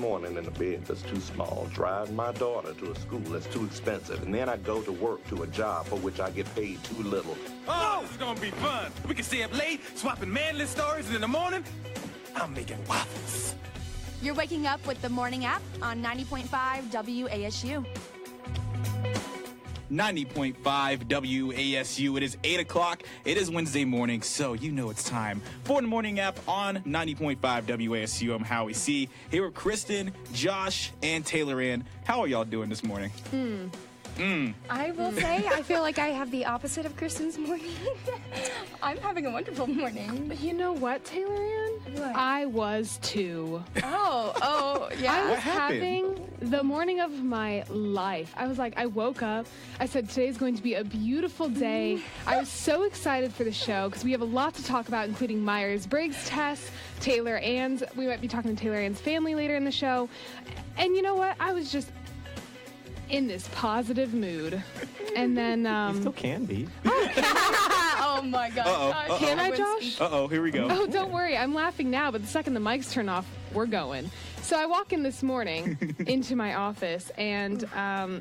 morning in a bed that's too small, driving my daughter to a school that's too expensive, and then I go to work to a job for which I get paid too little. Oh, it's gonna be fun. We can stay up late, swapping manly stories, and in the morning, I'm making waffles. You're waking up with the Morning App on 90.5 WASU. 90.5 WASU. It is 8 o'clock. It is Wednesday morning, so you know it's time for the Morning App on 90.5 WASU. I'm Howie C. Here with Kristen, Josh, and Taylor Ann. How are y'all doing this morning? I will say, I feel like I have the opposite of Kristen's morning. I'm having a wonderful morning. But you know what, Taylor Ann? What? I was too. Oh, yeah. I was What happened? having the morning of my life. I was like, I woke up. I said, today's going to be a beautiful day. I was so excited for the show because we have a lot to talk about, including Myers-Briggs tests, Taylor Ann's. We might be talking to Taylor Ann's family later in the show. And you know what? I was just in this positive mood. And then You still can be. Oh my gosh. Uh-oh. Can I, Josh? Uh-oh, here we go. Oh, don't worry. I'm laughing now, but the second the mics turn off, we're going. So I walk in this morning into my office, and I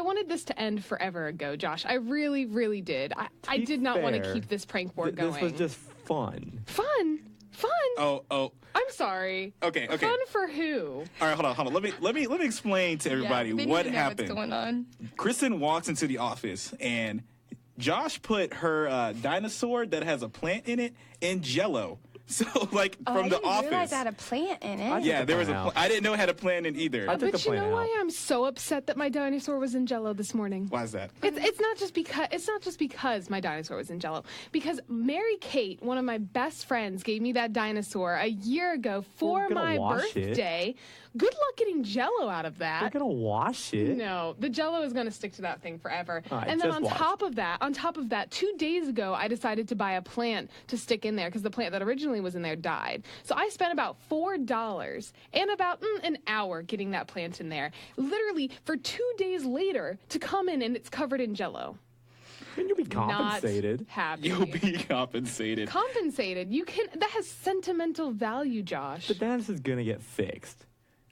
wanted this to end forever ago, Josh. I really, really did. I did not want to fair, keep this prank board going. This was just fun. Fun? Oh. I'm sorry. Okay. Fun for who? All right, hold on. Let me explain to everybody we what need to know happened. What's going on? Kristen walks into the office, and Josh put her dinosaur that has a plant in it in Jell-O. So, like, from the I didn't realize office. I had a plant in it. Yeah, took the there was plant out. I didn't know it had a plant in either. I took the But you plan know out. why I'm so upset that my dinosaur was in Jell-O this morning? Why is that? It's not just because my dinosaur was in Jell-O. Because Mary Kate, one of my best friends, gave me that dinosaur a year ago for We're gonna my wash it. birthday. Good luck getting Jell-O out of that. We're gonna wash it. No, the Jell-O is going to stick to that thing forever. All right, and then just on watch. top of that, 2 days ago, I decided to buy a plant to stick in there because the plant that originally was in there died. So I spent about $4 and about an hour getting that plant in there. Literally for 2 days later to come in and it's covered in Jell-O. And you'll be compensated. Not happy. You'll be compensated. Compensated. That has sentimental value, Josh. But then this is gonna get fixed.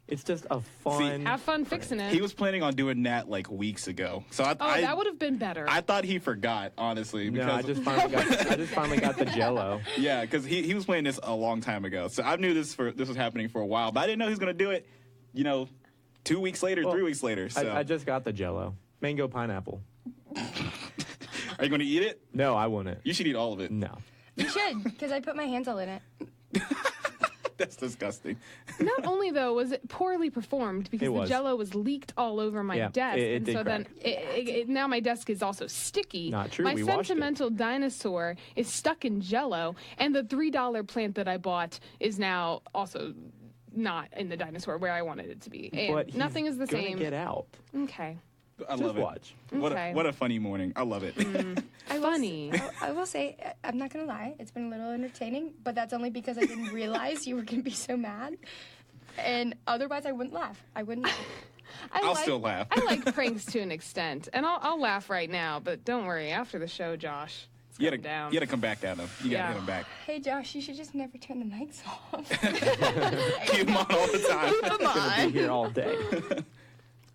It's just a fun. Have fun fixing it. He was planning on doing that like weeks ago. So that would have been better. I thought he forgot, honestly. No, Because I just finally got the Jell-O. yeah, because he was playing this a long time ago. So I knew this was happening for a while, but I didn't know he was going to do it, 2 weeks later, 3 weeks later. So I just got the Jell-O. Mango pineapple. are you going to eat it? No, I wouldn't. You should eat all of it. No. You should, because I put my hands all in it. That's disgusting. Not only though was it poorly performed because It the was. Jell-O was leaked all over my Yeah, desk, it and did so crack. then now my desk is also sticky. Not true, My we washed it. sentimental dinosaur is stuck in Jell-O, and the $3 plant that I bought is now also not in the dinosaur where I wanted it to be. And But nothing is the gonna same. Get out. Okay. I Just love it. watch. Okay. What a funny morning. I love it. Funny. I will say, I'm not going to lie, it's been a little entertaining, but that's only because I didn't realize you were going to be so mad. And otherwise, I wouldn't laugh. I'll still laugh. I like pranks to an extent, and I'll laugh right now. But don't worry, after the show, Josh, it's You going down. gotta come back at him. You gotta Yeah. hit him back. Hey, Josh, you should just never turn the mics off. Keep him on all the time. Come Gonna on. be here all day.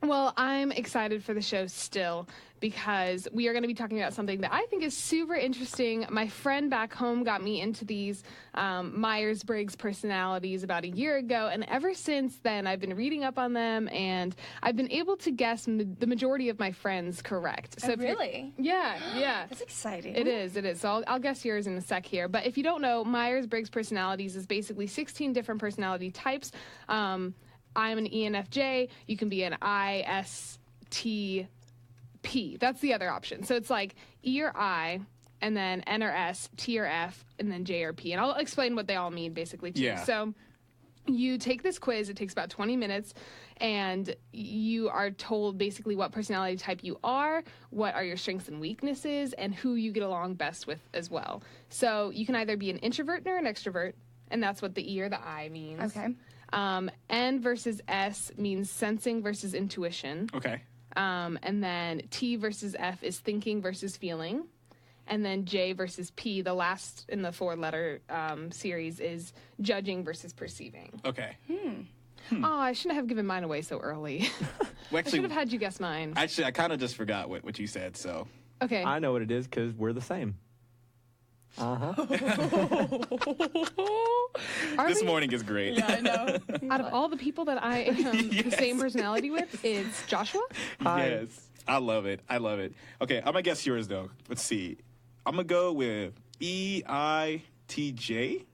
Well, I'm excited for the show still because we are going to be talking about something that I think is super interesting. My friend back home got me into these Myers-Briggs personalities about a year ago, and ever since then, I've been reading up on them, and I've been able to guess the majority of my friends correct. Oh, if you're- really? Yeah. That's exciting. It is. So I'll guess yours in a sec here. But if you don't know, Myers-Briggs personalities is basically 16 different personality types. I'm an ENFJ. You can be an ISTP. That's the other option. So it's like E or I, and then N or S, T or F, and then J or P. And I'll explain what they all mean, basically, too. Yeah. So you take this quiz. It takes about 20 minutes, and you are told basically what personality type you are, what are your strengths and weaknesses, and who you get along best with as well. So you can either be an introvert or an extrovert, and that's what the E or the I means. Okay. N versus S means sensing versus intuition. Okay. And then T versus F is thinking versus feeling. And then J versus P, the last in the 4-letter series, is judging versus perceiving. Okay. Oh, I shouldn't have given mine away so early. Well, I should have had you guess mine. Actually, I kind of just forgot what you said, so. Okay. I know what it is because we're the same. This morning is great. Yeah, I know. Out of all the people that I am the same personality with, it's Joshua. Hi. Yes. I love it. Okay, I'm going to guess yours, though. Let's see. I'm going to go with EITJ.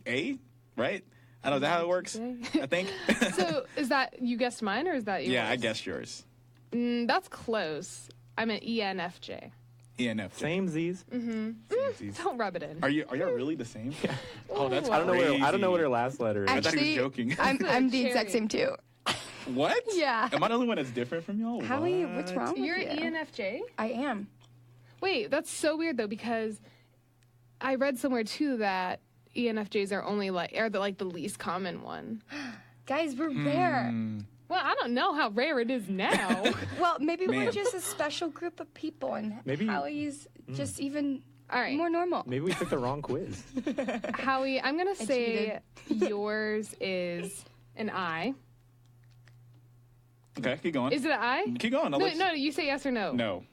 A, right? I don't know. Is that how it works? I think. So is that, you guessed mine or is that yours? Yeah, I guessed yours. That's close. I'm an ENFJ. ENFJ. Same Z's. Don't rub it in. Are y'all really the same? Yeah. Oh, that's I don't know crazy. I don't know what her last letter is. I thought he Actually, was joking. I'm the exact Cherry. same too. What? Yeah. Am I the only one that's different from y'all? Howie, what's What? wrong You're with an you? ENFJ? I am. Wait, that's so weird though, because I read somewhere too that ENFJs are only the least common one. Guys, we're rare. Well, I don't know how rare it is now. Well, maybe we're Man. just a special group of people, and Maybe- Howie's just even All right. more normal. Maybe we took the wrong quiz. Howie, I'm going to say yours is an I. Okay, keep going. Is it an I? Keep going. No, you say yes or no. No.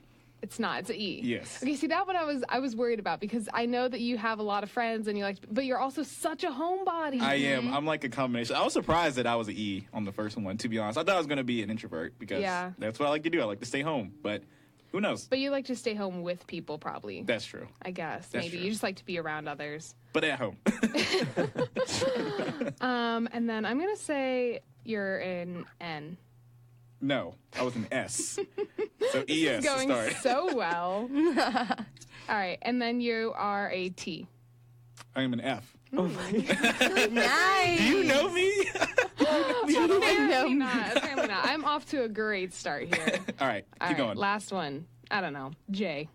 It's not. It's an E. Yes. Okay, see, that one I was worried about because I know that you have a lot of friends and but you're also such a homebody. I am. I'm like a combination. I was surprised that I was an E on the first one, to be honest. I thought I was going to be an introvert because that's what I like to do. I like to stay home, but who knows? But you like to stay home with people, probably. That's true. I guess. That's Maybe. true. You just like to be around others. But at home. And then I'm going to say you're an N. No, I was an S. So ES to Going start. so well. All right, and then you are a T. I am an F. Nice. Do you know me? Apparently not. Apparently not. I'm off to a great start here. All right, All keep right, going. last one. I don't know. J.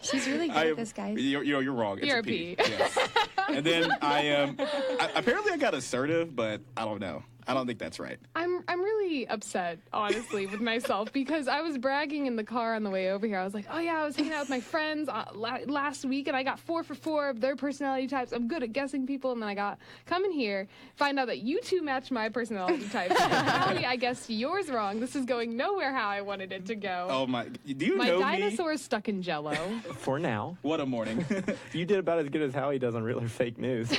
She's really good at this, guys. You're wrong. It's You're a a P. P. Yes. And then I am. Apparently, I got assertive, but I don't know. I don't think that's right. I'm really upset, honestly, with myself because I was bragging in the car on the way over here. I was like, oh yeah, I was hanging out with my friends last week and I got 4 for 4 of their personality types. I'm good at guessing people. And then I come in here, find out that you two match my personality types. Howie, I guessed yours wrong. This is going nowhere how I wanted it to go. Oh my! Do you My know dinosaur is stuck in Jello. For now. me? What a morning! You did about as good as Howie does on real or fake news.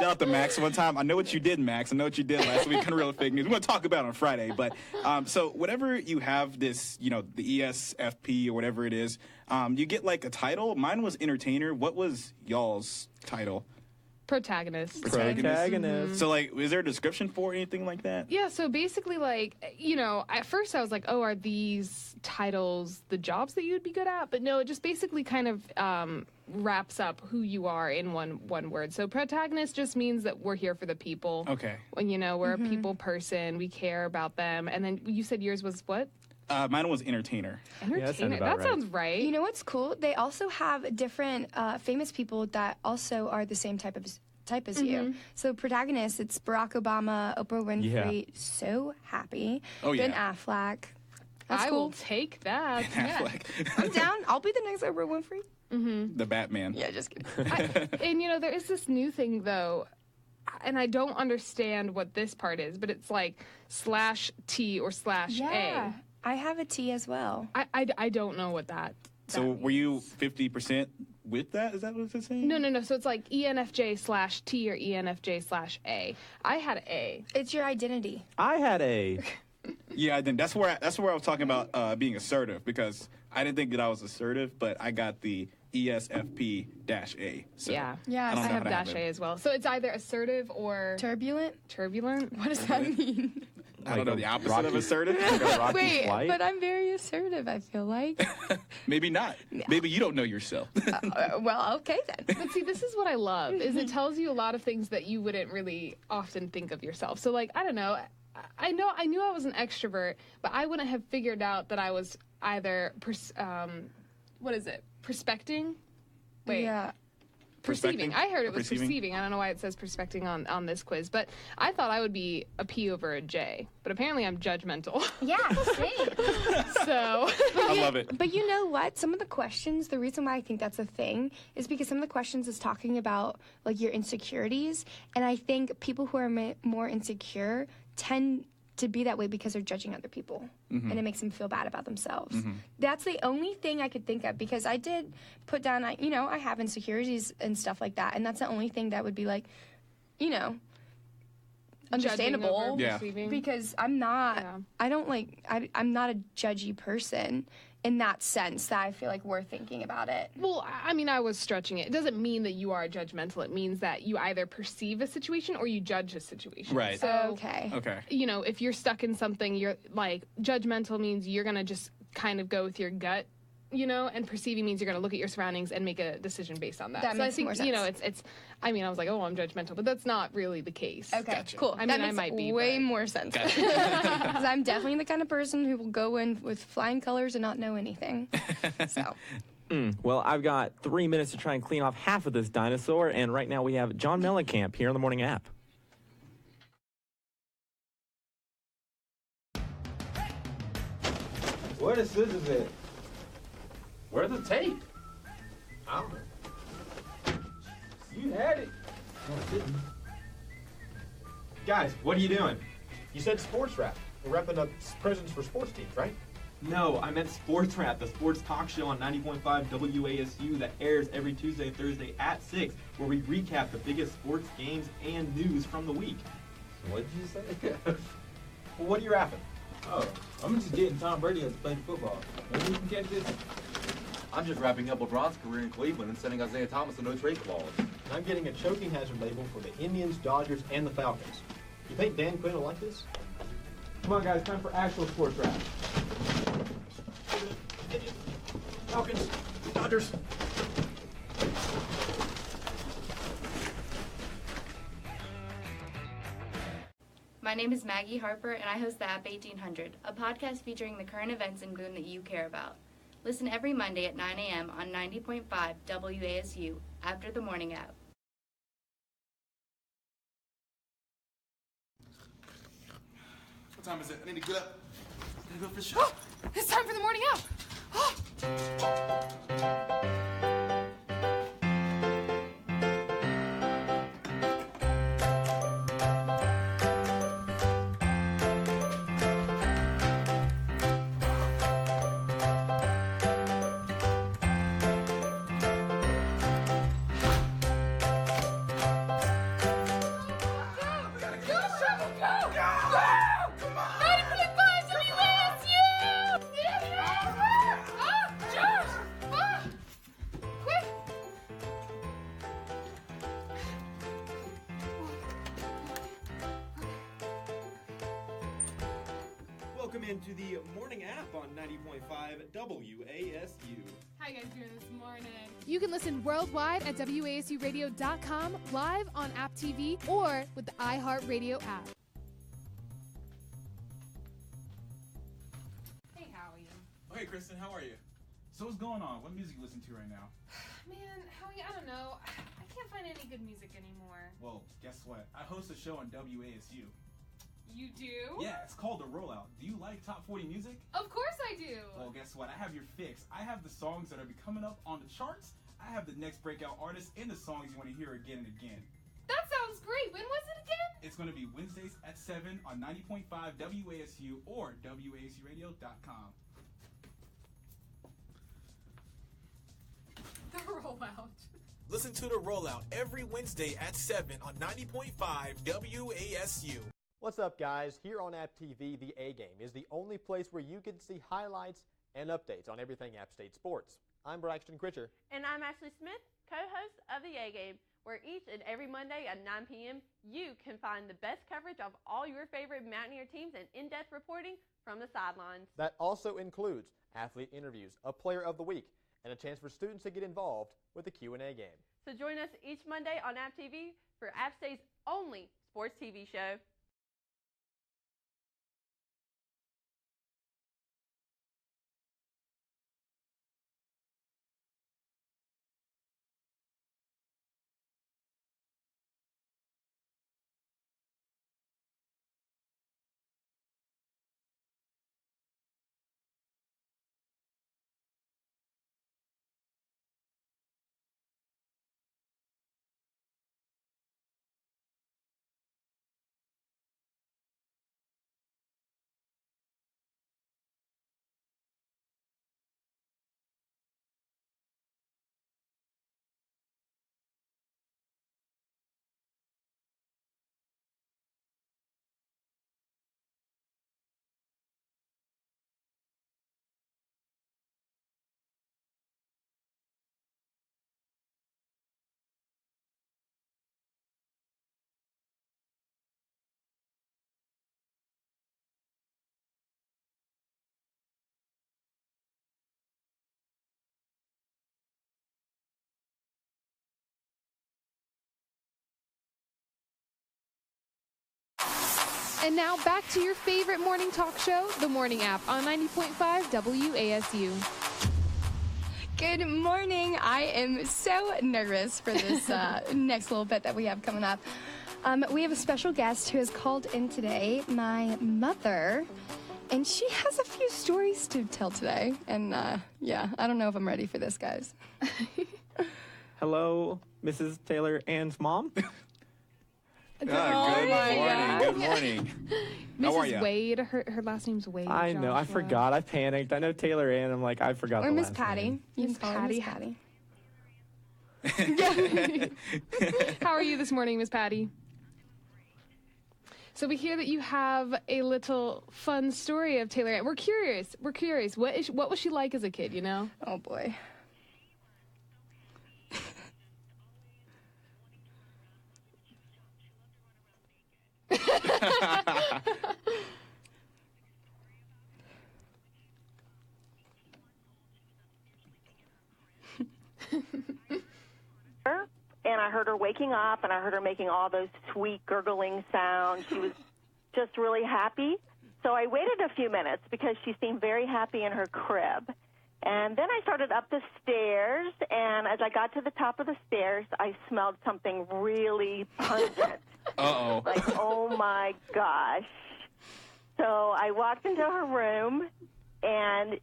Shout out to Max one time. I know what you did, Max. I know what you did last week on Real Fake News. We're going to talk about it on Friday. But so whenever you have this, the ESFP or whatever it is, you get like a title. Mine was entertainer. What was y'all's title? Protagonist. Protagonist. So like, is there a description for anything like that? Yeah, so basically, at first I was like, oh, are these titles the jobs that you'd be good at? But no, it just basically kind of wraps up who you are in one word. So protagonist just means that we're here for the people. Okay. When, we're a people person, we care about them. And then you said yours was what? Mine was entertainer. Entertainer. that sounds about That right. sounds right. You know what's cool? They also have different famous people that also are the same type as you. So protagonist, it's Barack Obama, Oprah Winfrey, so happy. Oh, Ben yeah. Affleck. That's I cool. will take that. Affleck. I'm down. I'll be the next Oprah Winfrey. The Batman. Yeah, just kidding. And there is this new thing though, and I don't understand what this part is, but it's like /T or /A. I have a T as well. I don't know what that. So that were you means. 50% with that? Is that what it's saying? No. So it's like ENFJ/T or ENFJ/A. I had A. It's your identity. I had a. Yeah, then that's where I was talking about being assertive because I didn't think that I was assertive, but I got the ESFP-A. So Yeah. Yeah, I don't I know have how to have -A it. as well. So it's either assertive or Turbulent? turbulent. What does that mean? I don't know the opposite of Rocky- assertive. Like a Rocky Wait, flight. but I'm very assertive, I feel like. Maybe not. Maybe you don't know yourself. Well, okay then. But see, this is what I love, is it tells you a lot of things that you wouldn't really often think of yourself. So, like, I don't know. I knew I was an extrovert, but I wouldn't have figured out that I was either, what is it? Prospecting? Wait. Yeah. Perceiving. I heard it was perceiving. I don't know why it says perspecting on this quiz, but I thought I would be a P over a J. But apparently I'm judgmental. Yeah, same. So I love it. But you know what? Some of the questions, the reason why I think that's a thing is because some of the questions is talking about like your insecurities, and I think people who are more insecure tend to be that way because they're judging other people, and it makes them feel bad about themselves. That's the only thing I could think of, because I did put down, I have insecurities and stuff like that, and that's the only thing that would be like, understandable. Yeah. Because I'm not, I'm not a judgy person in that sense that I feel like we're thinking about it. Well, I mean, I was stretching it. It doesn't mean that you are judgmental. It means that you either perceive a situation or you judge a situation. Right. So, Okay. If you're stuck in something, you're like, judgmental means you're going to just kind of go with your gut, and perceiving means you're going to look at your surroundings and make a decision based on that. That makes more sense. I was like, oh, I'm judgmental, but that's not really the case. Okay, cool. I mean, I might be way more sense. Because I'm definitely the kind of person who will go in with flying colors and not know anything. So. Well, I've got 3 minutes to try and clean off half of this dinosaur, and right now we have John Mellencamp here on the Morning App. Where the scissors at? Where's the tape? I don't know. You had it. No, I didn't. Guys, what are you doing? You said sports rap. We're wrapping up presents for sports teams, right? No, I meant Sports Rap, the sports talk show on 90.5 WASU that airs every Tuesday and Thursday at 6, where we recap the biggest sports games and news from the week. What did you say? Well, what are you rapping? Oh, I'm just getting Tom Brady to play football. Maybe you can catch this. I'm just wrapping up LeBron's career in Cleveland and sending Isaiah Thomas a no-trade clause. And I'm getting a choking hazard label for the Indians, Dodgers, and the Falcons. You think Dan Quinn will like this? Come on, guys, time for actual sports rap. Falcons, Dodgers. My name is Maggie Harper, and I host the App 1800, a podcast featuring the current events in Boone that you care about. Listen every Monday at 9 a.m. on 90.5 WASU after the Morning App. What time is it? I need to get up. I gotta go for the show. It's time for the morning app. Welcome into the Morning App on 90.5 WASU. How you guys doing this morning? You can listen worldwide at WASUradio.com, live on App TV, or with the iHeartRadio app. Hey, Howie. Oh, hey, Kristen, how are you? So what's going on? What music you listen to right now? Man, Howie, I don't know. I can't find any good music anymore. Well, guess what? I host a show on WASU. You do? Yeah, it's called The Rollout. Do you like top 40 music? Of course I do. Well, guess what? I have your fix. I have the songs that are coming up on the charts. I have the next breakout artists and the songs you want to hear again and again. That sounds great. When was it again? It's going to be Wednesdays at 7 on 90.5 WASU or WASUradio.com. The Rollout. Listen to The Rollout every Wednesday at 7 on 90.5 WASU. What's up, guys? Here on App TV, the A Game is the only place where you can see highlights and updates on everything App State sports. I'm Braxton Critcher. And I'm Ashley Smith, co-host of the A Game, where each and every Monday at 9 p.m. you can find the best coverage of all your favorite Mountaineer teams and in-depth reporting from the sidelines. That also includes athlete interviews, a player of the week, and a chance for students to get involved with the Q&A game. So join us each Monday on App TV for App State's only sports TV show. And now back to your favorite morning talk show, The Morning App, on 90.5 WASU. Good morning. I am so nervous for this next little bit that we have coming up. We have a special guest who has called in today, my mother, and she has a few stories to tell today. And yeah, I don't know if I'm ready for this, guys. Hello, Mrs. Taylor Ann's mom. Good morning. How are Mrs. you? Wade, her last name's Wade. I know. I Joshua. forgot. I panicked. I know Taylor Ann. I'm like, I forgot Or the Miss last Patty. name. You can call her Miss Patty. How are you this morning, Miss Patty? So we hear that you have a little fun story of Taylor Ann. We're curious. What was she like as a kid, you know? Oh, boy. And I heard her waking up, and I heard her making all those sweet gurgling sounds. She was just really happy. So I waited a few minutes because she seemed very happy in her crib. And then I started up the stairs, and as I got to the top of the stairs, I smelled something really pungent. Uh-oh. Like, oh, my gosh. So I walked into her room, and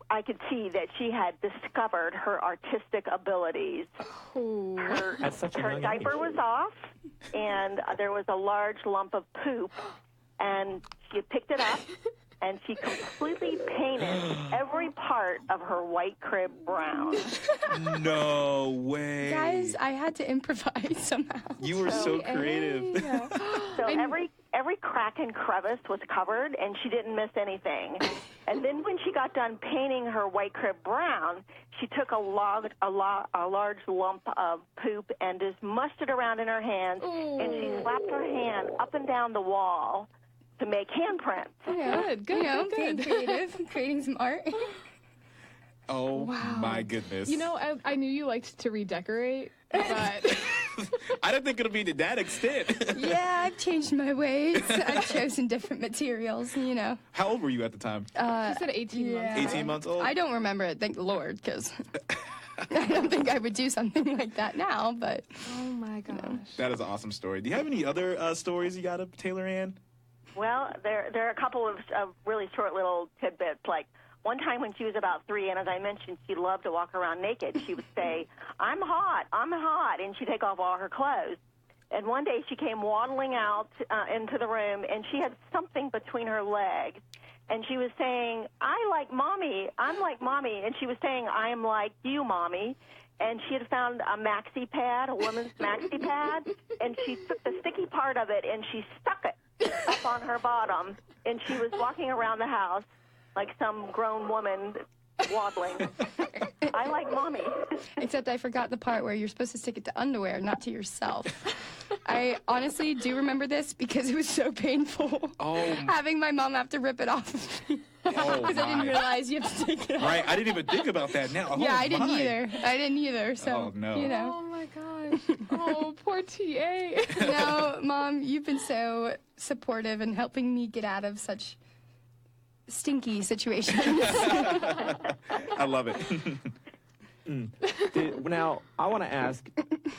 I could see that she had discovered her artistic abilities. At such a Her young diaper age. was off, and there was a large lump of poop, and she picked it up, and she completely painted every part of her white crib brown. No way. Guys, I had to improvise somehow. You were so creative. So every crack and crevice was covered, and she didn't miss anything. And then when she got done painting her white crib brown, she took a large lump of poop and just mushed it around in her hands, and she slapped her hand up and down the wall to make handprints. Yeah. Good. Being creative, creating some art. Oh, my goodness. You know, I knew you liked to redecorate, but I didn't think it would be to that extent. Yeah, I've changed my ways. I've chosen different materials, you know. How old were you at the time? she said 18 months. 18 months old? I don't remember it, thank the Lord, because I don't think I would do something like that now, but... Oh, my gosh. That is an awesome story. Do you have any other stories you got of Taylor Ann? Well, there are a couple of really short little tidbits. Like one time when she was about 3, and as I mentioned, she loved to walk around naked. She would say, I'm hot, and she'd take off all her clothes. And one day she came waddling out into the room, and she had something between her legs. And she was saying, I'm like Mommy. And she was saying, I am like you, Mommy. And she had found a maxi pad, a woman's maxi pad, and she took the sticky part of it and she stuck it up on her bottom, and she was walking around the house like some grown woman waddling. I like Mommy. Except I forgot the part where you're supposed to stick it to underwear, not to yourself. I honestly do remember this because it was so painful. Having my mom have to rip it off of me. Because I didn't realize you have to take it off. Right, I didn't even think about that now. Yeah, I didn't either. So, no. you know. Oh, my gosh. Oh, poor TA. No, Mom, you've been so supportive in helping me get out of such stinky situations. I love it. Now, I want to ask,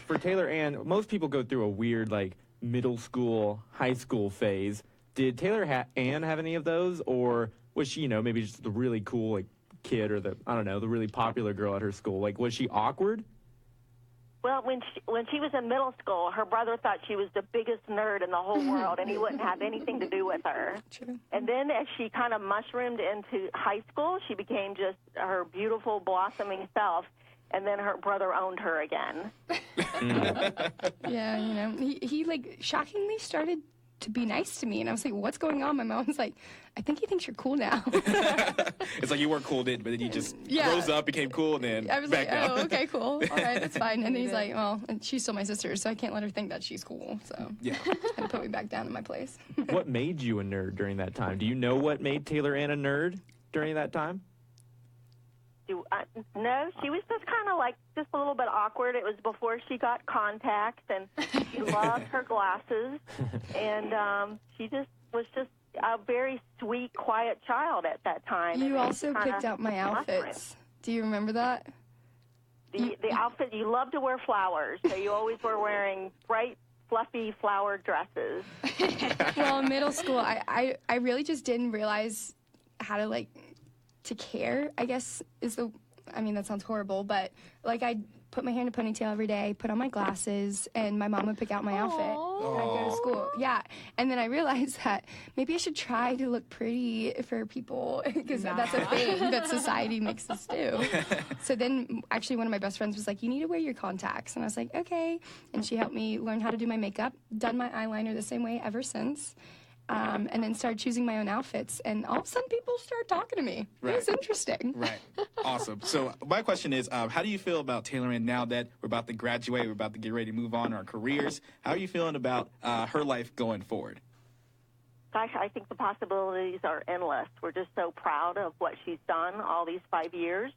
for Taylor Ann, most people go through a weird, like, middle school, high school phase. Did Taylor Ann have any of those, or was she, you know, maybe just the really cool, like, kid or the really popular girl at her school? Like, was she awkward? Well, when she was in middle school, her brother thought she was the biggest nerd in the whole world, and he wouldn't have anything to do with her. True. And then as she kind of mushroomed into high school, she became just her beautiful, blossoming self, and then her brother owned her again. Yeah, you know, he like, shockingly started to be nice to me, and I was like, what's going on? My mom was like, I think he thinks you're cool now. It's like you weren't cool then, but then you just Yeah. rose up, became cool, and then I was back like, down. oh, okay, cool. All right, that's fine. And then he's like, well, and she's still my sister, so I can't let her think that she's cool. So yeah, and put me back down in my place. What made you a nerd during that time? Do you know what made Taylor Ann a nerd during that time? No, she was just kind of like just a little bit awkward. It was before she got contacts, and she loved her glasses, and she just was just a very sweet, quiet child at that time. You and also kinda picked out my outfits. Do you remember that? The outfit, you love to wear flowers, so you always were wearing bright, fluffy flower dresses. Well, in middle school, I really just didn't realize how to, like, to care, I guess, that sounds horrible, but, like, I put my hair in a ponytail every day, put on my glasses, and my mom would pick out my outfit. I'd go to school. Yeah. And then I realized that maybe I should try to look pretty for people, because that's a thing that society makes us do. So then, actually, one of my best friends was like, you need to wear your contacts. And I was like, okay. And she helped me learn how to do my makeup, done my eyeliner the same way ever since. And then started choosing my own outfits, and all of a sudden people started talking to me. Right. It was interesting. Right. Awesome. So my question is, how do you feel about Taylor Ann now that we're about to graduate, we're about to get ready to move on in our careers? How are you feeling about her life going forward? Gosh, I think the possibilities are endless. We're just so proud of what she's done all these 5 years.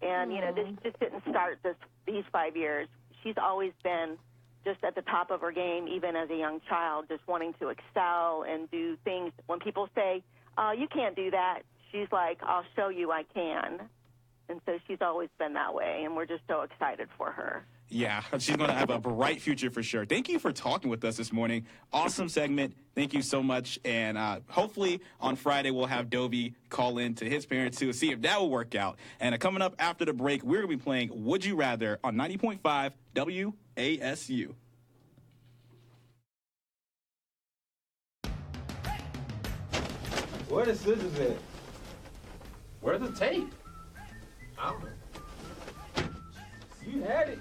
And, this just didn't start these 5 years. She's always been just at the top of her game, even as a young child, just wanting to excel and do things. When people say, you can't do that, she's like, I'll show you I can. And so she's always been that way, and we're just so excited for her. Yeah, she's going to have a bright future for sure. Thank you for talking with us this morning. Awesome segment. Thank you so much. And hopefully on Friday we'll have Dovey call in to his parents to see if that will work out. And coming up after the break, we're going to be playing Would You Rather on 90.5 WASU. Where the scissors at? Where's the tape? I don't know. You had it.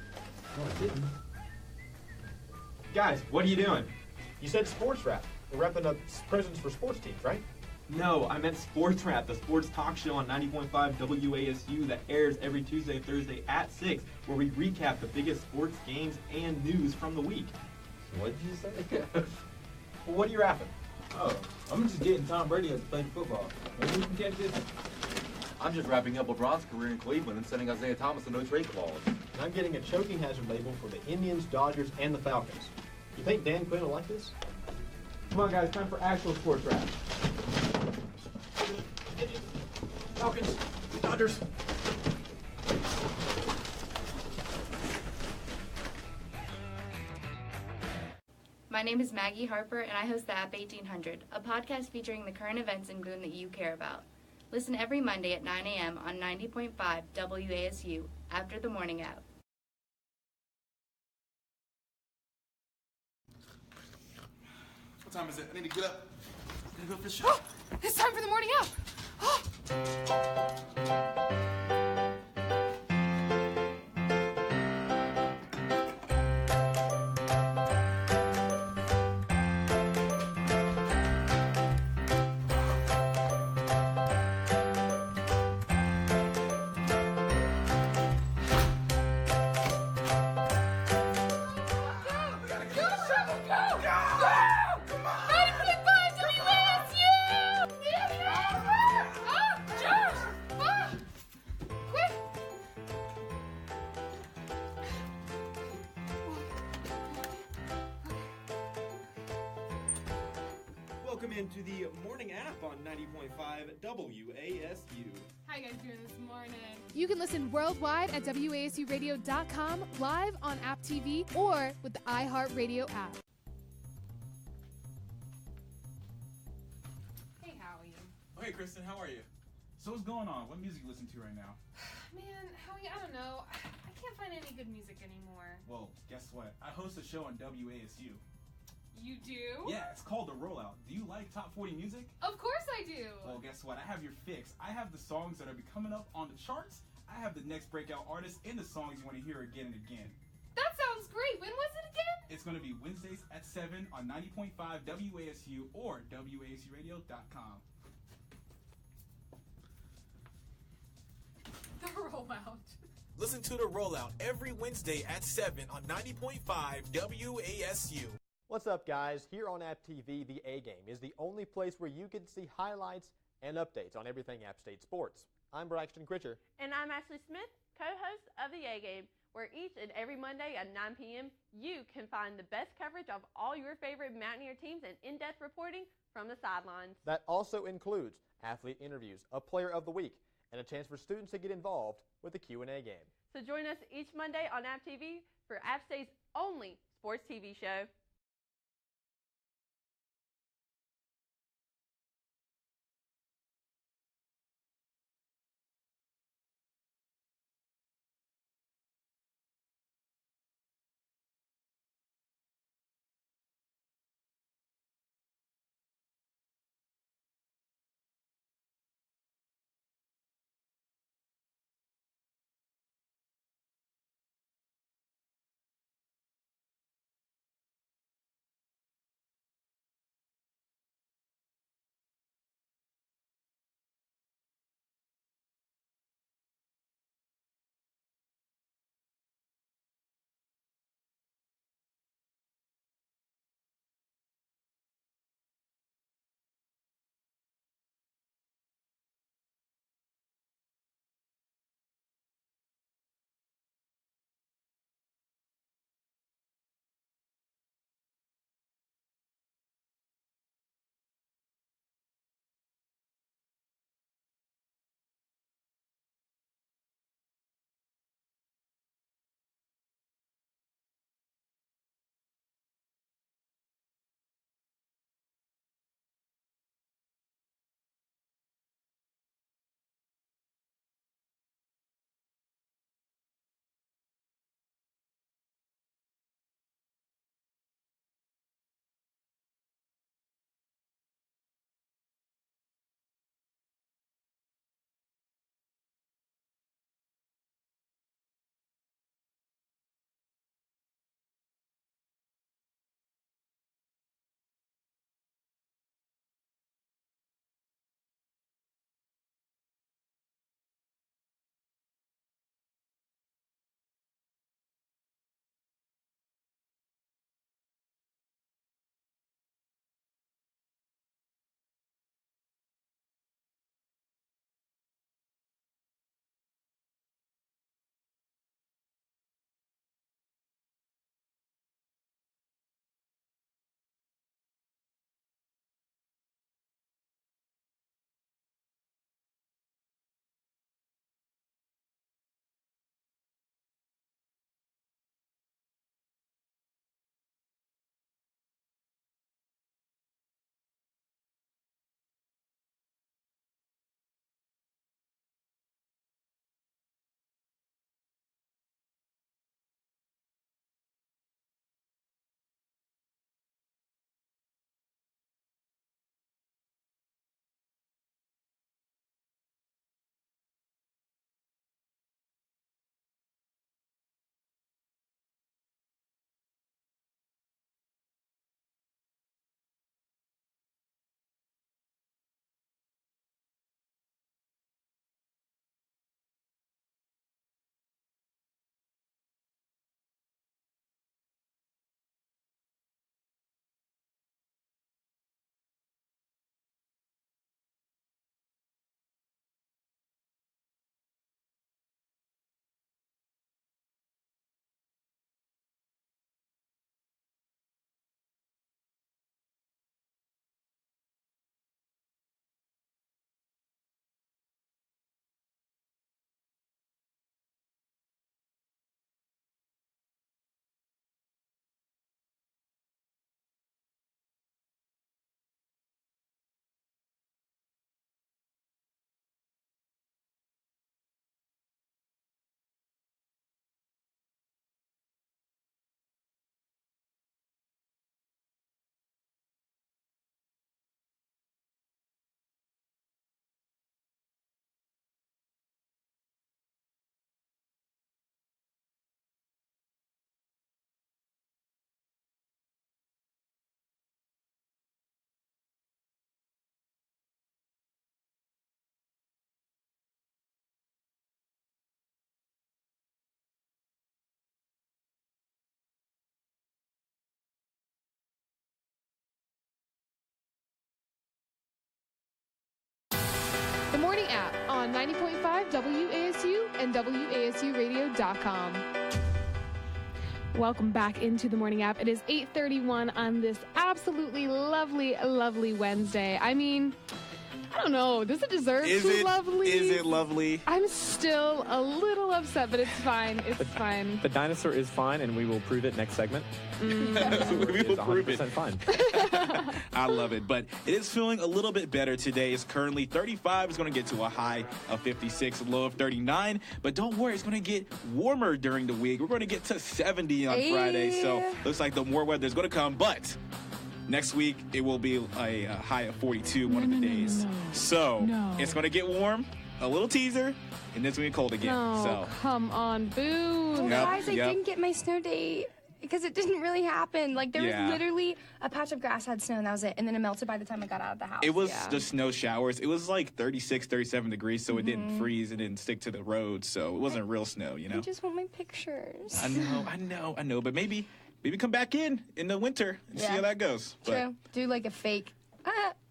No, I didn't. Guys, what are you doing? You said sports rap. We're wrapping up presents for sports teams, right? No, I meant Sports Rap, the sports talk show on 90.5 WASU that airs every Tuesday and Thursday at 6, where we recap the biggest sports games and news from the week. What did you say? Well, what are you rapping? Oh, I'm just getting Tom Brady to play football. Maybe we can catch this. I'm just wrapping up LeBron's career in Cleveland and sending Isaiah Thomas a no-trade clause. And I'm getting a choking hazard label for the Indians, Dodgers, and the Falcons. You think Dan Quinn will like this? Come on, guys, time for actual sports rap. Falcons, Dodgers. My name is Maggie Harper, and I host the App 1800, a podcast featuring the current events in Boone that you care about. Listen every Monday at 9 a.m. on 90.5 WASU, after the morning app. What time is it? I need to get up. I gotta go for the show. It's time for the morning app. Welcome into the morning app on 90.5 WASU. How you guys doing this morning? You can listen worldwide at WASUradio.com, live on App TV, or with the iHeartRadio app. Hey, Howie. Oh, hey, Kristen, how are you? So what's going on? What music you listen to right now? Man, Howie, I don't know. I can't find any good music anymore. Well, guess what? I host a show on WASU. You do? Yeah, it's called The Rollout. Do you like top 40 music? Of course I do. Well, guess what? I have your fix. I have the songs that are coming up on the charts. I have the next breakout artists and the songs you want to hear again and again. That sounds great. When was it again? It's going to be Wednesdays at 7 on 90.5 WASU or WASUradio.com. The Rollout. Listen to The Rollout every Wednesday at 7 on 90.5 WASU. What's up, guys? Here on App TV, the A Game is the only place where you can see highlights and updates on everything App State sports. I'm Braxton Critcher. And I'm Ashley Smith, co-host of the A Game, where each and every Monday at 9 p.m. you can find the best coverage of all your favorite Mountaineer teams and in-depth reporting from the sidelines. That also includes athlete interviews, a player of the week, and a chance for students to get involved with the Q&A game. So join us each Monday on App TV for App State's only sports TV show. on 90.5 WASU and WASUradio.com. Welcome back into the morning app. It is 8:31 on this absolutely lovely, lovely Wednesday. I mean, I don't know. Does it deserve lovely? Is it lovely? I'm still a little upset, but it's fine. It's fine. The dinosaur is fine, and we will prove it next segment. We will prove it. Fine. I love it, but it is feeling a little bit better today. It's currently 35. It's going to get to a high of 56, a low of 39. But don't worry, it's going to get warmer during the week. We're going to get to 70 on Friday, so looks like the more weather is going to come. But next week, it will be a high of 42 one of the days. So it's going to get warm, a little teaser, and then it's going to get cold again. No, come on, Boo. Well, guys, I didn't get my snow day because it didn't really happen. Like, there was literally a patch of grass had snow, and that was it. And then it melted by the time I got out of the house. It was just snow showers. It was like 36, 37 degrees, so it didn't freeze. It didn't stick to the road, so it wasn't real snow, you know? I just want my pictures. I know. But maybe come back in the winter and see how that goes. True. Do like a fake.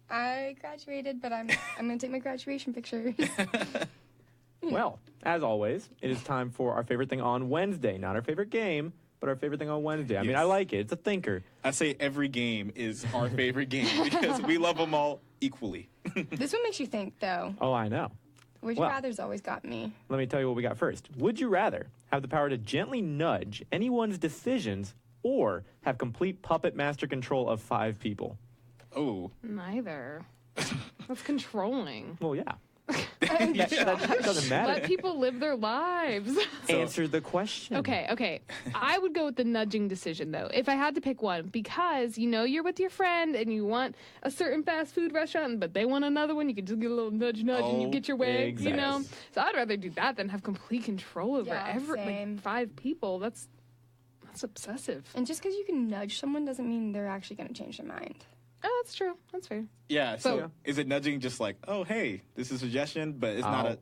I graduated, but I'm gonna take my graduation pictures. Well, as always, it is time for our favorite thing on Wednesday. Not our favorite game, but our favorite thing on Wednesday. I mean, I like it. It's a thinker. I say every game is our favorite game because we love them all equally. This one makes you think, though. Oh, I know. Would you rather's always got me. Let me tell you what we got first. Would you rather have the power to gently nudge anyone's decisions or have complete puppet master control of 5 people? Oh. Neither. That's controlling. Well, yeah. That doesn't matter. Let people live their lives. Answer the question. Okay. I would go with the nudging decision, though, if I had to pick one, because, you're with your friend and you want a certain fast food restaurant, but they want another one. You can just get a little nudge and you get your way, exactly. So I'd rather do that than have complete control over same. 5 people. That's obsessive. And just because you can nudge someone doesn't mean they're actually going to change their mind. Oh, that's true. That's fair. Yeah, so is it nudging just like, oh, hey, this is a suggestion, but it's not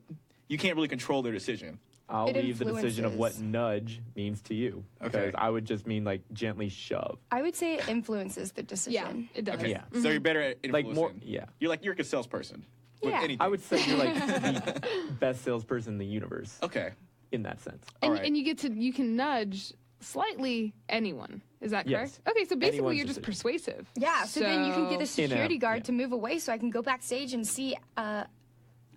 you can't really control their decision. I'll leave the decision of what nudge means to you. Okay. Because I would just mean like gently shove. I would say it influences the decision. Yeah, it does. Okay. Yeah. So you're better at Like influencing. You're like a salesperson. With anything. I would say you're like the best salesperson in the universe. Okay. In that sense. And you can nudge slightly anyone. Is that correct? Yes. Okay, so basically Anyone's you're just persuasive. Yeah, so then you can get a security guard yeah. to move away so I can go backstage and see, I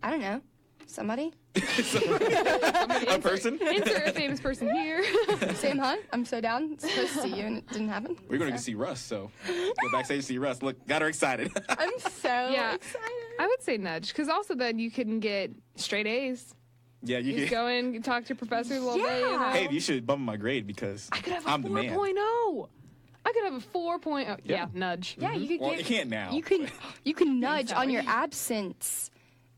don't know, somebody? A person? Insert a famous person here. Sam Hunt, I'm so down. Supposed to see you and it didn't happen. We're going to see Russ, so go backstage and see Russ. Look, got her excited. I'm so excited. I would say nudge, because also then you can get straight A's. Yeah, you just can. go in, talk to your professor a little bit. Hey, you should bump my grade because I could have a I'm the man. 4.0. I could have a 4.0. Yeah, nudge. Yeah, you could Well, you can't now. You can nudge on your absence.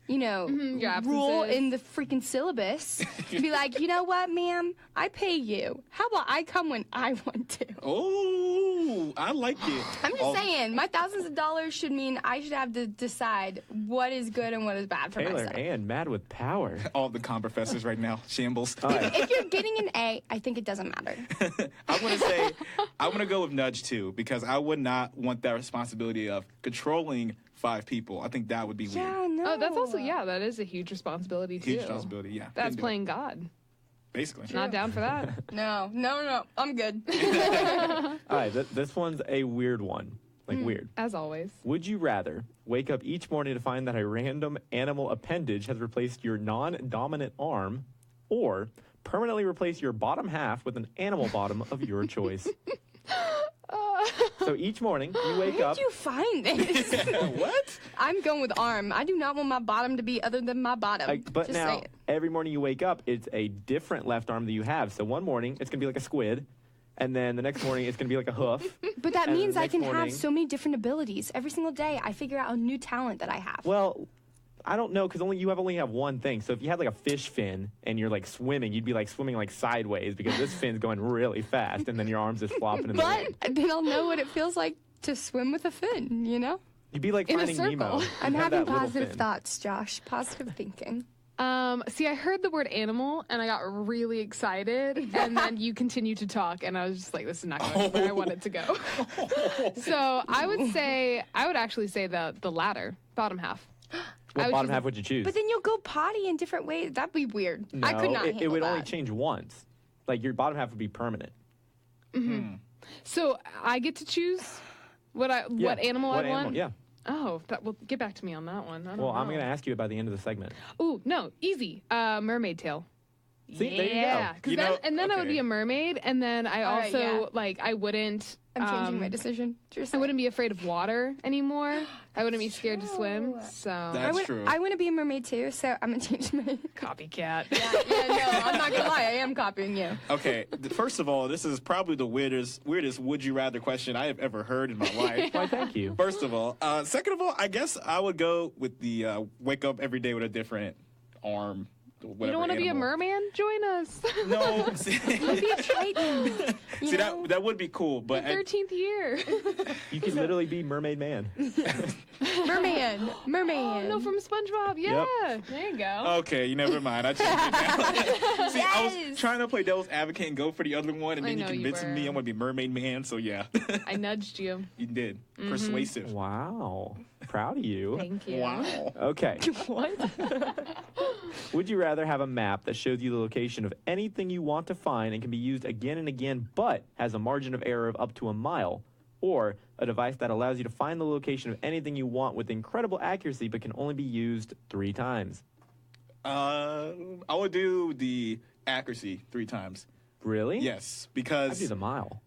Your rule absences. in the freaking syllabus. Be like, you know what, ma'am? I pay you. How about I come when I want to? Oh, I like it. I'm just saying, my thousands of dollars should mean I should have to decide what is good and what is bad for Taylor myself. and mad with power. All the con professors right now, shambles. If you're getting an A, I think it doesn't matter. I want to go with nudge too because I would not want that responsibility of controlling 5 people. I think that would be weird. Yeah, no. Oh, that's also, that is a huge responsibility, too. Huge responsibility, yeah. That's playing God. Basically. Not down for that. No. I'm good. All right, this one's a weird one. Weird. As always. Would you rather wake up each morning to find that a random animal appendage has replaced your non-dominant arm or permanently replace your bottom half with an animal bottom of your choice? So each morning you wake Where up. did you find this? What? I'm going with arm. I do not want my bottom to be other than my bottom. But Just now, saying. every morning you wake up, it's a different left arm that you have. So one morning, it's going to be like a squid. And then the next morning, it's going to be like a hoof. But that And means the I next can morning- have so many different abilities. Every single day, I figure out a new talent that I have. Well, I don't know, because you only have one thing. So if you had like a fish fin and you're like swimming, you'd be like swimming like sideways because this fin's going really fast, and then your arms just flopping in the wind. But then I'll know what it feels like to swim with a fin, you know? You'd be like In a Finding circle. Nemo. I'm You'd have having that little positive fin. thoughts, Josh. Positive thinking. See, I heard the word animal, and I got really excited, and then you continued to talk, and I was just like, this is not going where I want it to go. So I would actually say the latter, bottom half. What bottom half would you choose? But then you'll go potty in different ways. That'd be weird. I could not handle it would that. only change once. Like your bottom half would be permanent. Mm-hmm. So I get to choose what animal I want? Yeah. Oh, well, get back to me on that one. I don't know. I'm going to ask you by the end of the segment. Ooh, no, easy. Mermaid tail. See, there you go. I would be a mermaid, and then I also I wouldn't. I'm changing my decision. I wouldn't be afraid of water anymore. I wouldn't be scared to swim. So That's true. I want to be a mermaid too, so I'm gonna change my copycat. No, I'm not gonna lie. I am copying you. Okay, first of all, this is probably the weirdest would you rather question I have ever heard in my life. Why, thank you. First of all. Second of all, I guess I would go with the wake up every day with a different arm. You don't want to be a merman? Join us. No. You'll be a Triton. See, that would be cool, but 13th year. You can literally be Mermaid Man. Merman. Oh, no, from SpongeBob. Yeah. Yep. There you go. Okay, never mind. I changed it now. See, I was trying to play devil's advocate and go for the other one, and then you convinced me I'm going to be Mermaid Man, so yeah. I nudged you. You did. Mm-hmm. Persuasive. Wow. Proud of you. Thank you. Wow. Okay. What? Would you rather have a map that shows you the location of anything you want to find and can be used again and again, but has a margin of error of up to a mile? Or a device that allows you to find the location of anything you want with incredible accuracy, but can only be used 3 times? I would do the accuracy 3 times. Really? Yes, because I'd do the mile.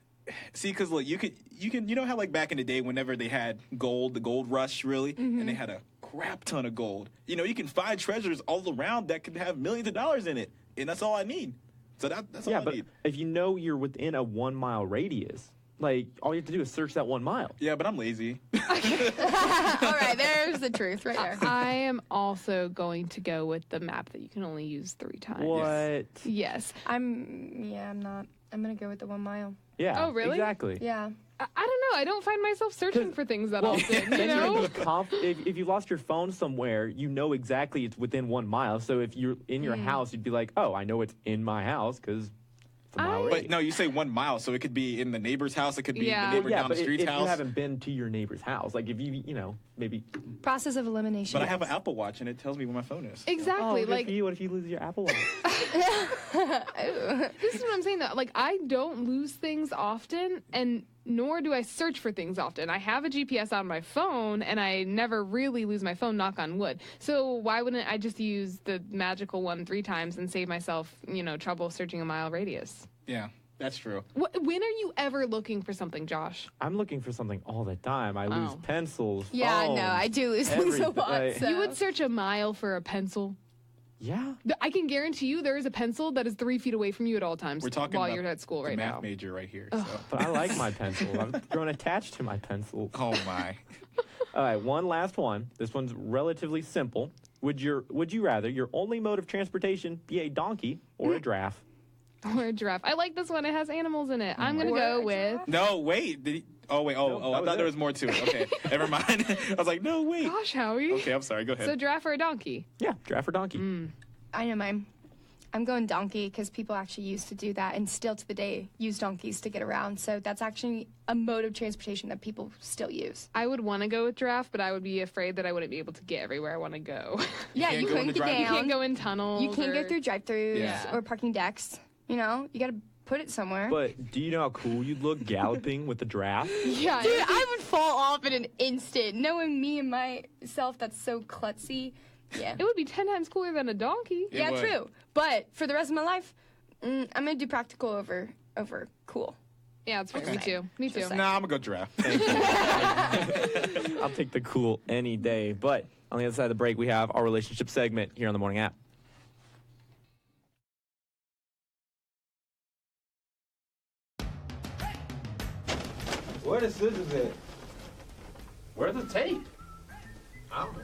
See, because look, you know how like back in the day, whenever they had gold, the gold rush, really, and they had a crap ton of gold. You know, you can find treasures all around that could have millions of dollars in it, and that's all I need. So that's all I need. If you know you're within a 1 mile radius, like all you have to do is search that 1 mile. Yeah, but I'm lazy. All right, there's the truth right there. I am also going to go with the map that you can only use 3 times. What? Yes. I'm not. I'm gonna go with the 1 mile. Yeah. Oh, really? Exactly. Yeah. I don't know. I don't find myself searching for things that often. You know? If you lost your phone somewhere, you know exactly it's within 1 mile. So if you're in your house, you'd be like, oh, I know it's in my house because it's a mile away. But no, you say 1 mile, so it could be in the neighbor's house. It could be the neighbor down the street's if house. you haven't been to your neighbor's house, like if you maybe. Process of elimination. But I have an Apple Watch, and it tells me where my phone is. Exactly. Oh, good for you. What if you lose your Apple Watch? This is what I'm saying, though. Like, I don't lose things often, and nor do I search for things often. I have a GPS on my phone, and I never really lose my phone, knock on wood. So why wouldn't I just use the magical one 3 times and save myself, trouble searching a mile radius? Yeah, that's true. When are you ever looking for something, Josh? I'm looking for something all the time. I lose pencils. Yeah, phones, no, I do lose things a lot. So. You would search a mile for a pencil? Yeah. I can guarantee you there is a pencil that is 3 feet away from you at all times. We're talking while about you're at school the right math now. major right here. So. But I like my pencil. I've grown attached to my pencils. Oh my. All right, one last one. This one's relatively simple. Would you rather your only mode of transportation be a donkey or a giraffe? Or a giraffe. I like this one. It has animals in it. I'm gonna go with. No, wait. Oh wait. Oh, I thought there was more to it. Okay, never mind. I was like, no, wait. Gosh, Howie. Okay, I'm sorry. Go ahead. So giraffe or a donkey? Yeah, giraffe or donkey. I know mine. I'm going donkey because people actually used to do that and still to the day use donkeys to get around. So that's actually a mode of transportation that people still use. I would want to go with giraffe, but I would be afraid that I wouldn't be able to get everywhere I want to go. Yeah, you couldn't get down. You can't go in tunnels. You can't go through drive-thrus or parking decks. You got to put it somewhere. But do you know how cool you'd look galloping with the giraffe? Yeah, dude, I would fall off in an instant. Knowing me and myself, that's so klutzy. Yeah. It would be 10 times cooler than a donkey. Yeah, true. But for the rest of my life, I'm going to do practical over cool. Yeah, that's fair. Okay. Me too. Nah, I'm going to go giraffe. I'll take the cool any day. But on the other side of the break, we have our relationship segment here on the Morning App. Where the scissors at? Where's the tape? I don't know.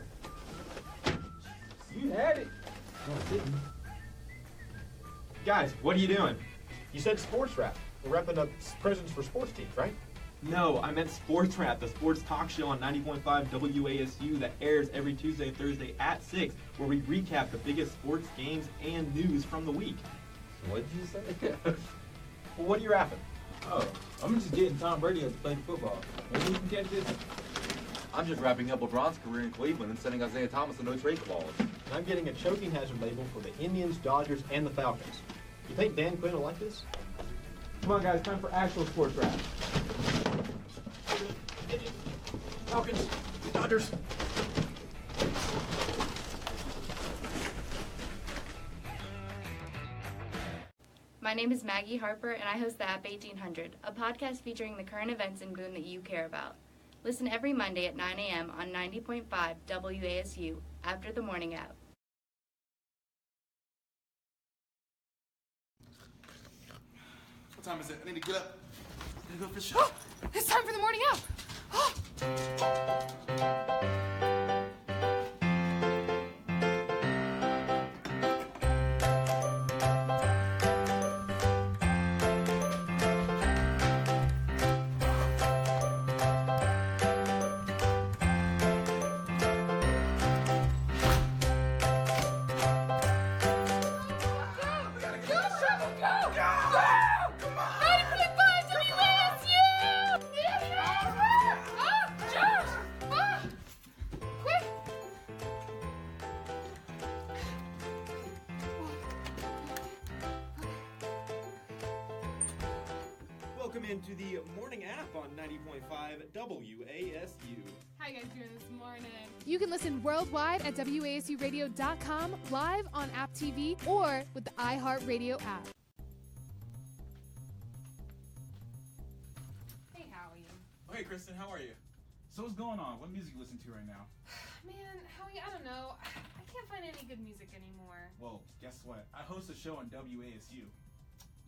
You had it. No, I didn't. Guys, what are you doing? You said sports rap. We're wrapping up presents for sports teams, right? No, I meant Sports Rap, the sports talk show on 90.5 WASU that airs every Tuesday and Thursday at 6, where we recap the biggest sports games and news from the week. What did you say? Well, what are you rapping? Oh, I'm just getting Tom Brady to play football. Maybe you can catch this. I'm just wrapping up LeBron's career in Cleveland and sending Isaiah Thomas a no-trade clause. And I'm getting a choking hazard label for the Indians, Dodgers, and the Falcons. You think Dan Quinn will like this? Come on, guys, time for actual sports rap. Falcons, Dodgers. My name is Maggie Harper, and I host the App 1800, a podcast featuring the current events in Boone that you care about. Listen every Monday at 9 a.m. on 90.5 WASU after the morning app. What time is it? I need to get up. I gotta go for the show. It's time for the morning app. Welcome into the morning app on 90.5 WASU. How you guys doing this morning? You can listen worldwide at WASUradio.com, live on App TV, or with the iHeartRadio app. Hey, Howie. Oh, hey, Kristen, how are you? So what's going on? What music you listen to right now? Man, Howie, I don't know. I can't find any good music anymore. Well, guess what? I host a show on WASU.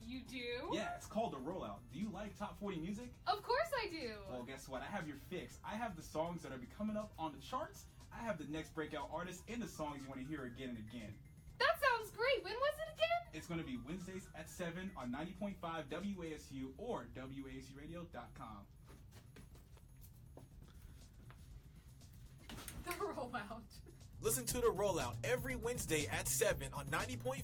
You do? Yeah, it's called The Rollout. Do you like top 40 music? Of course I do. Well, guess what? I have your fix. I have the songs that are coming up on the charts. I have the next breakout artists and the songs you want to hear again and again. That sounds great. When was it again? It's going to be Wednesdays at 7 on 90.5 WASU or WASUradio.com. The Rollout. Listen to The Rollout every Wednesday at 7 on 90.5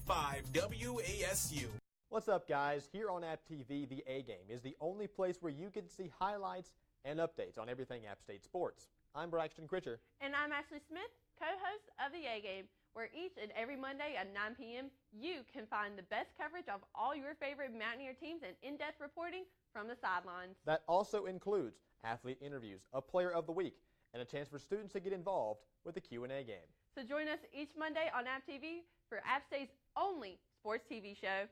WASU. What's up, guys? Here on App TV, the A Game is the only place where you can see highlights and updates on everything App State sports. I'm Braxton Critcher. And I'm Ashley Smith, co-host of the A Game, where each and every Monday at 9 p.m. you can find the best coverage of all your favorite Mountaineer teams and in-depth reporting from the sidelines. That also includes athlete interviews, a player of the week, and a chance for students to get involved with the Q&A game. So join us each Monday on App TV for App State's only sports TV show.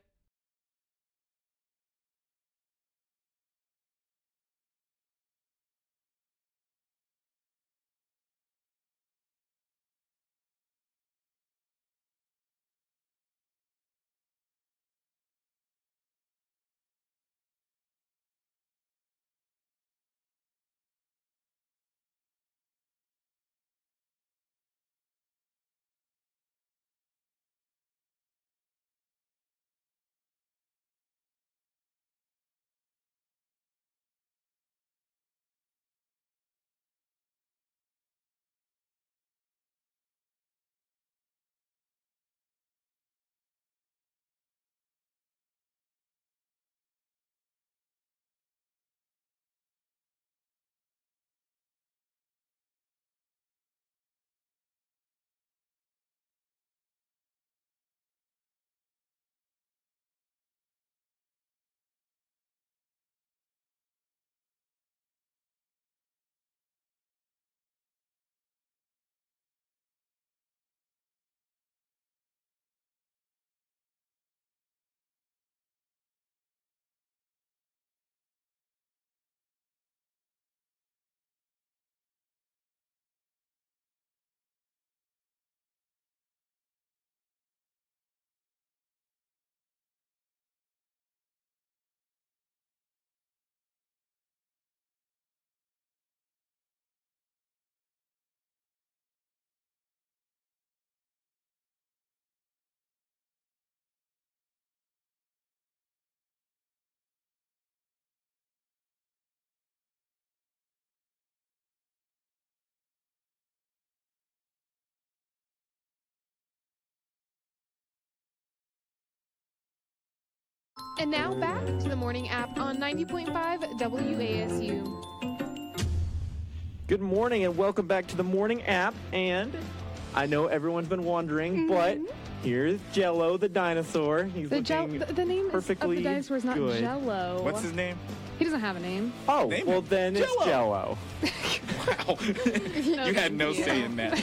And now back to the morning app on 90.5 WASU. Good morning and welcome back to the morning app. And I know everyone's been wondering, but here's Jello the dinosaur. He's looking the name perfectly of the dinosaur is not good. Jello. What's his name? He doesn't have a name. Oh, Name well it. then it's Jello. Wow. You had no say in that.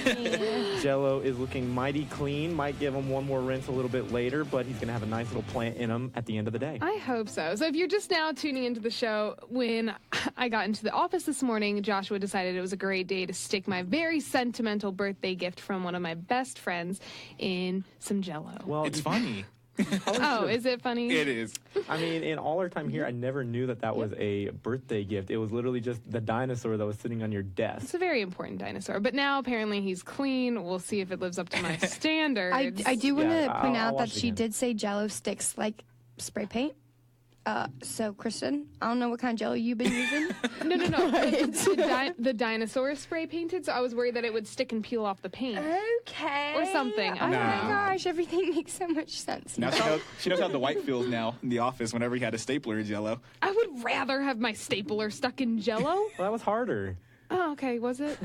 Jello is looking mighty clean. Might give him one more rinse a little bit later, but he's going to have a nice little plant in him at the end of the day. I hope so. So if you're just now tuning into the show, when I got into the office this morning, Joshua decided it was a great day to stick my very sentimental birthday gift from one of my best friends in some Jello. Well, It's funny. Oh, is it funny? It is. I mean, in all our time here, I never knew that was a birthday gift. It was literally just the dinosaur that was sitting on your desk. It's a very important dinosaur, but now apparently he's clean. We'll see if it lives up to my standards. I do want to point out that watch it she again. did say Jello sticks like spray paint. So, Kristen, I don't know what kind of Jello you've been using. No. The dinosaur is spray painted, so I was worried that it would stick and peel off the paint. Okay. Or something. Oh I don't my know. gosh, everything makes so much sense. Now she knows how Dwight feels now in the office whenever he had a stapler in Jello. I would rather have my stapler stuck in Jello. Well, that was harder. Oh, okay. Was it?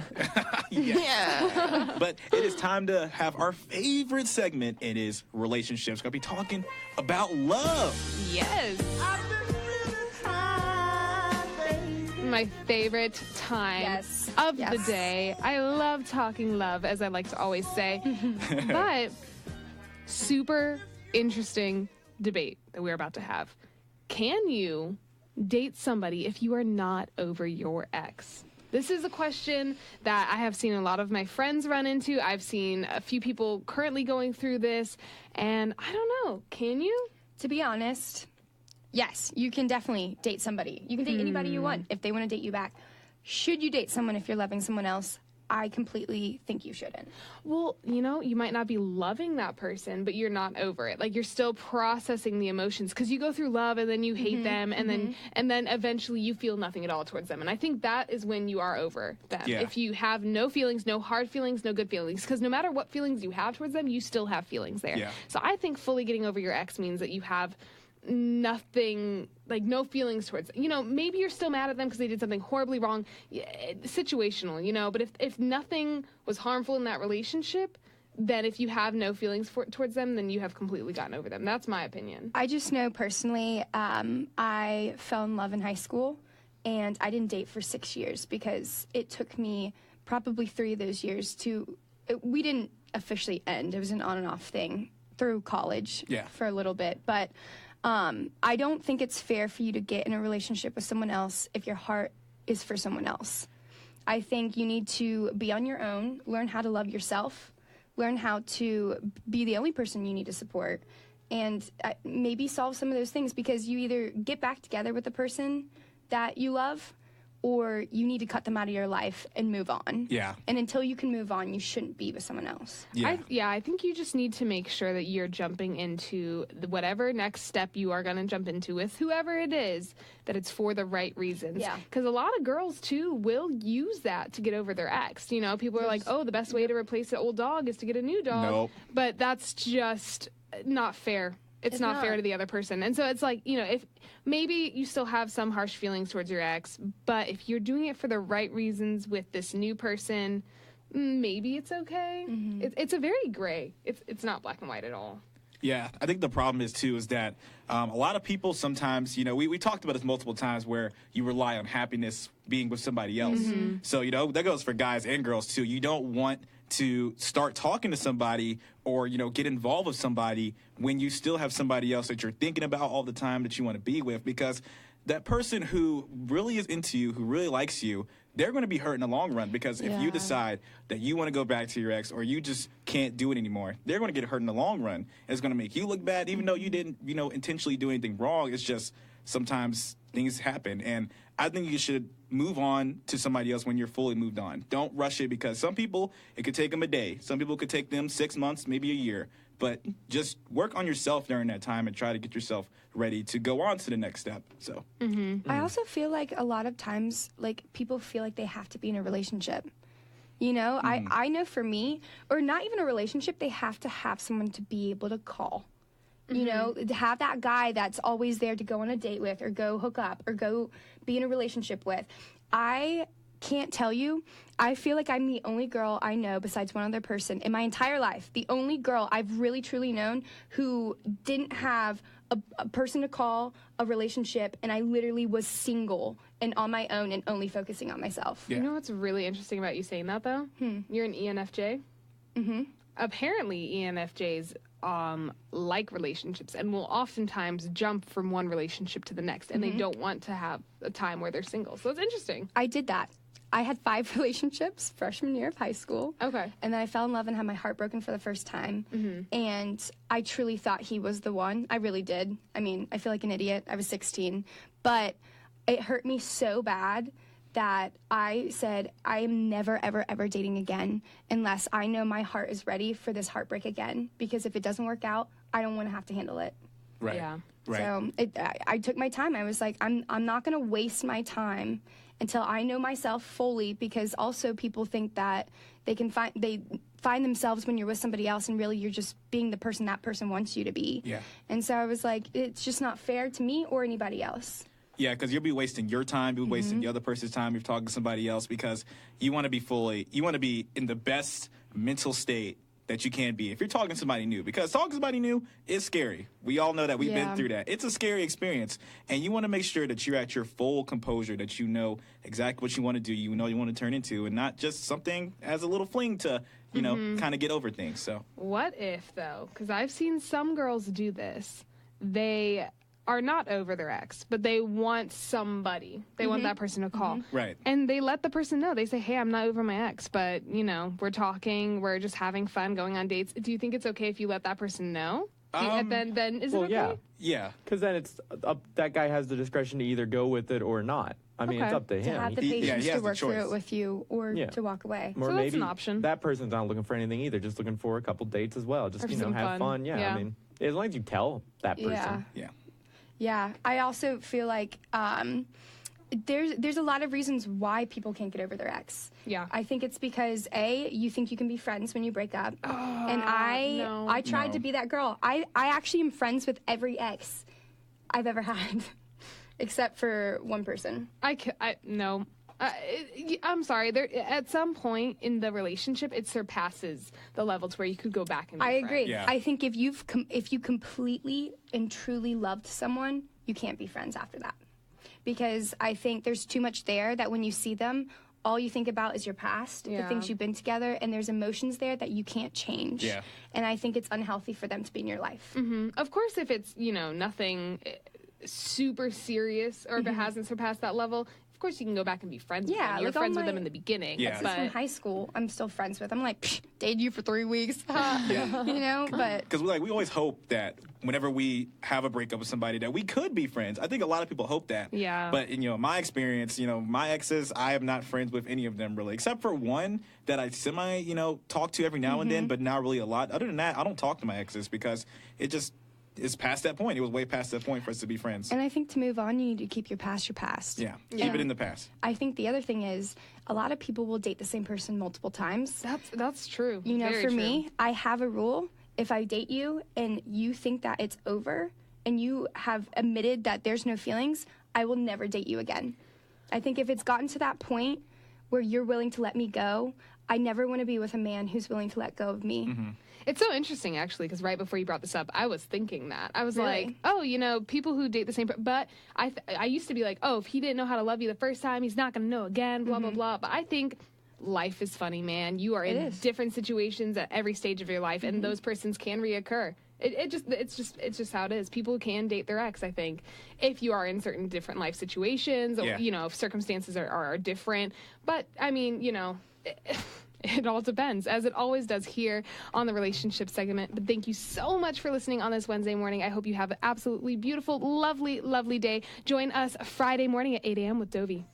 Yeah. But it is time to have our favorite segment. It is relationships. We're going to be talking about love. Yes. My favorite time of the day. I love talking love, as I like to always say. But super interesting debate that we're about to have. Can you date somebody if you are not over your ex? This is a question that I have seen a lot of my friends run into. I've seen a few people currently going through this, and I don't know. Can you? To be honest, yes, you can definitely date somebody. You can date anybody you want if they want to date you back. Should you date someone if you're loving someone else? I completely think you shouldn't. Well, you might not be loving that person, but you're not over it. Like, you're still processing the emotions because you go through love and then you hate them and then eventually you feel nothing at all towards them. And I think that is when you are over them. Yeah. If you have no feelings, no hard feelings, no good feelings, because no matter what feelings you have towards them, you still have feelings there. Yeah. So I think fully getting over your ex means that you have nothing, like no feelings towards maybe you're still mad at them because they did something horribly wrong, situational, but if nothing was harmful in that relationship, then if you have no feelings towards them, then you have completely gotten over them. That's my opinion. I just know personally, I fell in love in high school, and I didn't date for 6 years because it took me probably 3 of those years we didn't officially end. It was an on and off thing through college for a little bit, but I don't think it's fair for you to get in a relationship with someone else if your heart is for someone else. I think you need to be on your own, learn how to love yourself, learn how to be the only person you need to support, and maybe solve some of those things, because you either get back together with the person that you love or you need to cut them out of your life and move on. Yeah. And until you can move on, you shouldn't be with someone else. Yeah. I think you just need to make sure that you're jumping into whatever next step you are going to jump into with whoever it is, that it's for the right reasons. Yeah. Because a lot of girls, too, will use that to get over their ex. People are like, oh, the best way to replace an old dog is to get a new dog. Nope. But that's just not fair. It's not fair to the other person. And so it's like, if maybe you still have some harsh feelings towards your ex, but if you're doing it for the right reasons with this new person, maybe it's okay. It's a very gray. It's not black and white at all. Yeah, I think the problem is that a lot of people sometimes, we talked about this multiple times, where you rely on happiness being with somebody else. So, that goes for guys and girls too. You don't want to start talking to somebody or, get involved with somebody when you still have somebody else that you're thinking about all the time that you want to be with, because that person who really is into you, who really likes you, they're going to be hurt in the long run, because if you decide that you want to go back to your ex or you just can't do it anymore, they're going to get hurt in the long run. It's going to make you look bad, even though you didn't, intentionally do anything wrong. It's just sometimes things happen. And I think you should move on to somebody else when you're fully moved on. Don't rush it, because some people, it could take them a day. Some people could take them 6 months, maybe a year. But just work on yourself during that time and try to get yourself ready to go on to the next step. So I also feel like a lot of times, like, people feel like they have to be in a relationship. I know for me, or not even a relationship, they have to have someone to be able to call. To have that guy that's always there to go on a date with, or go hook up, or go be in a relationship with. I can't tell you. I feel like I'm the only girl I know besides one other person in my entire life, the only girl I've really truly known who didn't have a person to call, a relationship, and I literally was single and on my own and only focusing on myself. You know what's really interesting about you saying that, though? You're an ENFJ. Apparently, ENFJs like relationships and will oftentimes jump from one relationship to the next, and they don't want to have a time where they're single. So it's interesting. I did that. I had 5 relationships freshman year of high school. Okay. And then I fell in love and had my heart broken for the first time. And I truly thought he was the one. I really did. I mean, I feel like an idiot. I was 16. But it hurt me so bad that I said, I am never, ever, ever dating again unless I know my heart is ready for this heartbreak again. Because if it doesn't work out, I don't want to have to handle it. Right. Yeah. Right. So I took my time. I was like, I'm not going to waste my time until I know myself fully, because also people think that they find themselves when you're with somebody else, and really you're just being the person that person wants you to be. Yeah. And so I was like, it's just not fair to me or anybody else. Yeah, because you'll be wasting your time, you'll be wasting the other person's time if you're talking to somebody else, because you want to be in the best mental state that you can be if you're talking to somebody new, because talking to somebody new is scary. We all know that. We've been through that. It's a scary experience, and you want to make sure that you're at your full composure, that you know exactly what you want to do, you know you want to turn into, and not just something as a little fling to, you know, kind of get over things. So What if, though, because I've seen some girls do this, they are not over their ex, but they want somebody. They want that person to call. Right. And they let the person know. They say, hey, I'm not over my ex, but, you know, we're talking, we're just having fun, going on dates. Do you think it's okay if you let that person know? And then is it okay? Yeah. Because then it's that guy has the discretion to either go with it or not. I mean, it's up to him. To have the patience to work through it with you or to walk away. Or So maybe that's an option. that person's not looking for anything either, just looking for a couple dates as well. Just, Or you know, some have fun. Yeah. Yeah. I mean, as long as you tell that person. Yeah. Yeah, I also feel like there's a lot of reasons why people can't get over their ex. Yeah. I think it's because you think you can be friends when you break up, and I tried to be that girl. I actually am friends with every ex I've ever had, except for one person. No. I'm sorry. There, at some point in the relationship, it surpasses the level to where you could go back and be I agree. friends. I think if you completely and truly loved someone, you can't be friends after that, because I think there's too much there that when you see them, all you think about is your past, the things you've been together, and there's emotions there that you can't change. Yeah. And I think it's unhealthy for them to be in your life. Of course, if it's, you know, nothing super serious, or if it hasn't surpassed that level, of course you can go back and be friends with them. You're friends with them in the beginning. Exes from high school, I'm still friends with. I'm like, dated you for 3 weeks. You know, but because we always hope that whenever we have a breakup with somebody that we could be friends. I think a lot of people hope that. Yeah. But in my experience, my exes, I am not friends with any of them really, except for one that I talk to every now and then, but not really a lot. Other than that, I don't talk to my exes because it's past that point. It was way past that point for us to be friends. And I think to move on, you need to keep your past your past. Yeah. Keep it in the past. I think the other thing is a lot of people will date the same person multiple times. That's true. Very true. Me, I have a rule. If I date you and you think that it's over and you have admitted that there's no feelings, I will never date you again. I think if it's gotten to that point where you're willing to let me go, I never want to be with a man who's willing to let go of me. Mm-hmm. It's so interesting, actually, because right before you brought this up, I was thinking that. I was Really? like, people who date the same person. But I used to be like, if he didn't know how to love you the first time, he's not going to know again, blah, blah, blah. But I think life is funny, man. You are in different situations at every stage of your life, and those persons can reoccur. It's just how it is. People can date their ex, I think, if you are in certain different life situations, or, if circumstances are different. But, I mean, it all depends, as it always does here on the relationship segment. But thank you so much for listening on this Wednesday morning. I hope you have an absolutely beautiful, lovely, lovely day. Join us Friday morning at 8 a.m. with Dovey.